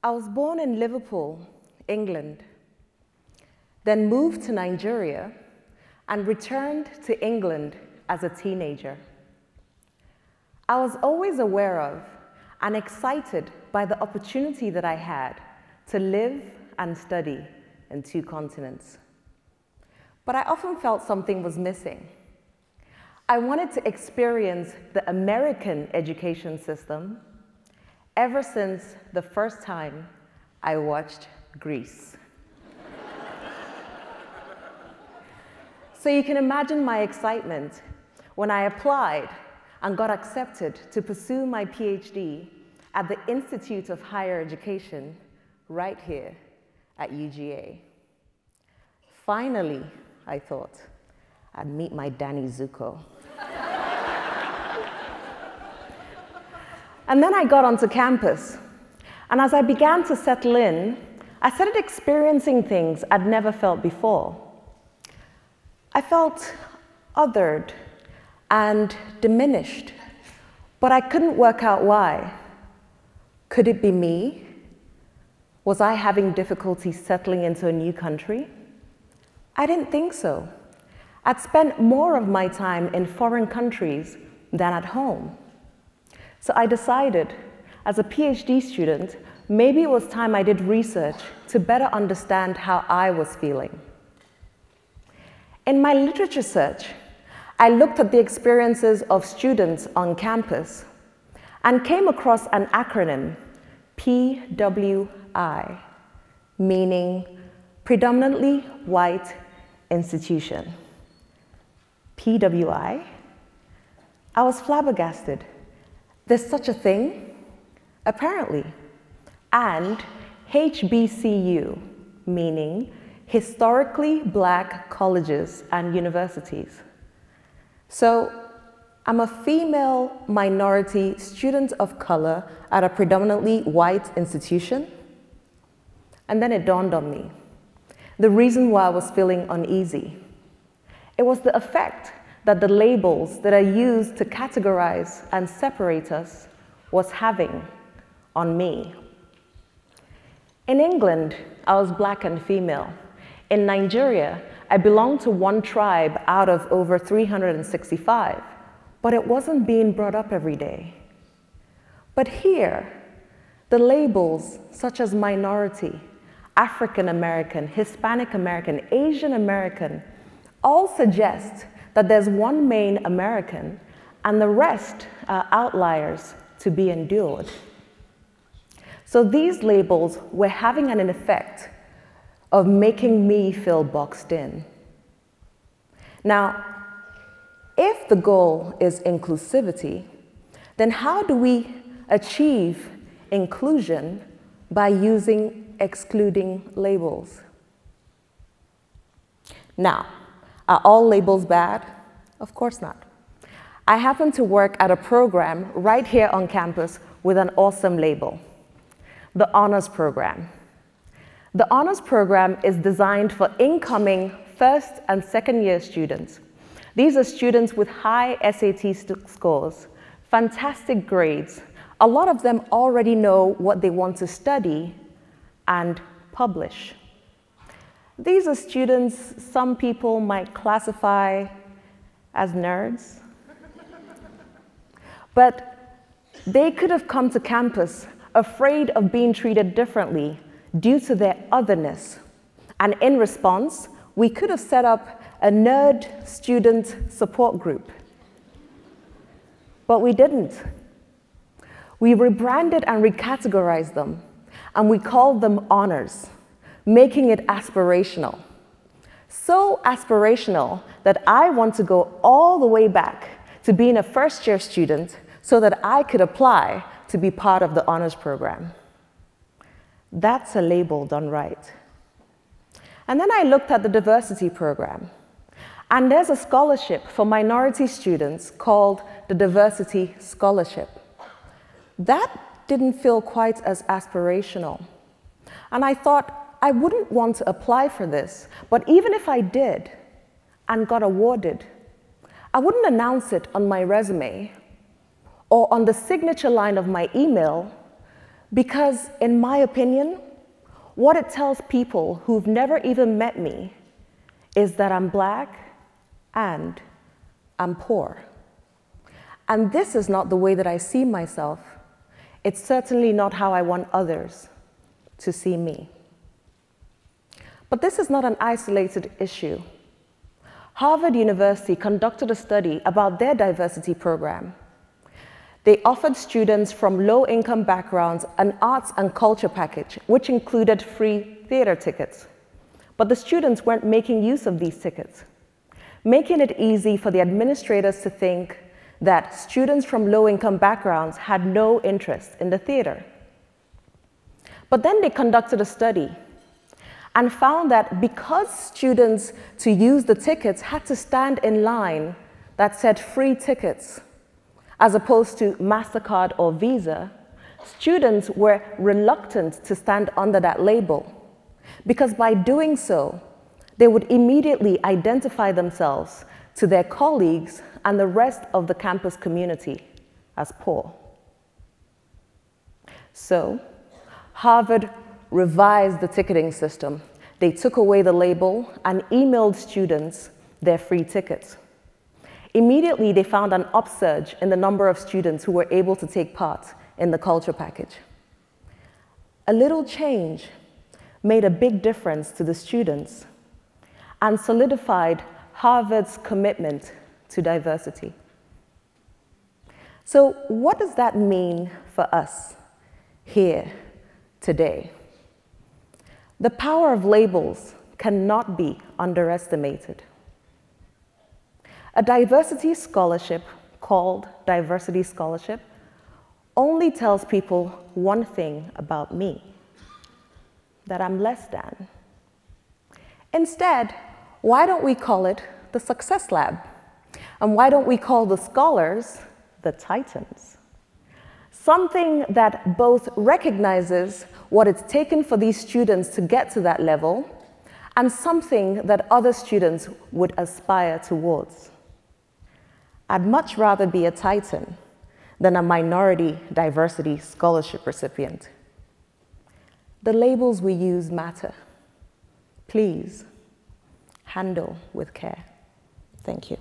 I was born in Liverpool, England, then moved to Nigeria and returned to England as a teenager. I was always aware of and excited by the opportunity that I had to live and study in 2 continents. But I often felt something was missing. I wanted to experience the American education system ever since the first time I watched Grease. So you can imagine my excitement when I applied and got accepted to pursue my PhD at the Institute of Higher Education right here at UGA. Finally, I thought, I'd meet my Danny Zuko. And then I got onto campus, and as I began to settle in, I started experiencing things I'd never felt before. I felt othered and diminished, but I couldn't work out why. Could it be me? Was I having difficulty settling into a new country? I didn't think so. I'd spent more of my time in foreign countries than at home. So I decided, as a PhD student, maybe it was time I did research to better understand how I was feeling. In my literature search, I looked at the experiences of students on campus and came across an acronym, PWI, meaning predominantly white institution. PWI? I was flabbergasted. There's such a thing? Apparently. And HBCU, meaning historically black colleges and universities. So I'm a female minority student of color at a predominantly white institution. And then it dawned on me, the reason why I was feeling uneasy. It was the effect that the labels that are used to categorize and separate us was having on me. In England, I was black and female. In Nigeria, I belonged to one tribe out of over 365, but it wasn't being brought up every day. But here, the labels such as minority, African American, Hispanic American, Asian American, all suggest that there's one main American and the rest are outliers to be endured. So these labels were having an effect of making me feel boxed in. Now, if the goal is inclusivity, then how do we achieve inclusion by using excluding labels? Now, are all labels bad? Of course not. I happen to work at a program right here on campus with an awesome label, the Honors Program. The Honors Program is designed for incoming first and second year students. These are students with high SAT scores, fantastic grades. A lot of them already know what they want to study and publish. These are students some people might classify as nerds. But they could have come to campus afraid of being treated differently due to their otherness. And in response, we could have set up a nerd student support group. But we didn't. We rebranded and recategorized them, and we called them honors, making it aspirational. So aspirational that I want to go all the way back to being a first-year student so that I could apply to be part of the honors program. That's a label done right. And then I looked at the diversity program. And there's a scholarship for minority students called the Diversity Scholarship. That didn't feel quite as aspirational. And I thought, I wouldn't want to apply for this, but even if I did and got awarded, I wouldn't announce it on my resume or on the signature line of my email Because in my opinion, what it tells people who've never even met me is that I'm Black and I'm poor. And this is not the way that I see myself. It's certainly not how I want others to see me. But this is not an isolated issue. Harvard University conducted a study about their diversity program. They offered students from low-income backgrounds an arts and culture package, which included free theater tickets. But the students weren't making use of these tickets, making it easy for the administrators to think that students from low-income backgrounds had no interest in the theater. But then they conducted a study and found that because students to use the tickets had to stand in line that said free tickets, as opposed to MasterCard or Visa, students were reluctant to stand under that label, because by doing so, they would immediately identify themselves to their colleagues and the rest of the campus community as poor. So, Harvard revised the ticketing system. They took away the label and emailed students their free tickets. Immediately, they found an upsurge in the number of students who were able to take part in the culture package. A little change made a big difference to the students and solidified Harvard's commitment to diversity. So what does that mean for us here today? The power of labels cannot be underestimated. A diversity scholarship called Diversity Scholarship only tells people one thing about me, that I'm less than. Instead, why don't we call it the Success Lab? And why don't we call the scholars the Titans? Something that both recognizes what it's taken for these students to get to that level, and something that other students would aspire towards. I'd much rather be a Titan than a minority diversity scholarship recipient. The labels we use matter. Please, handle with care. Thank you.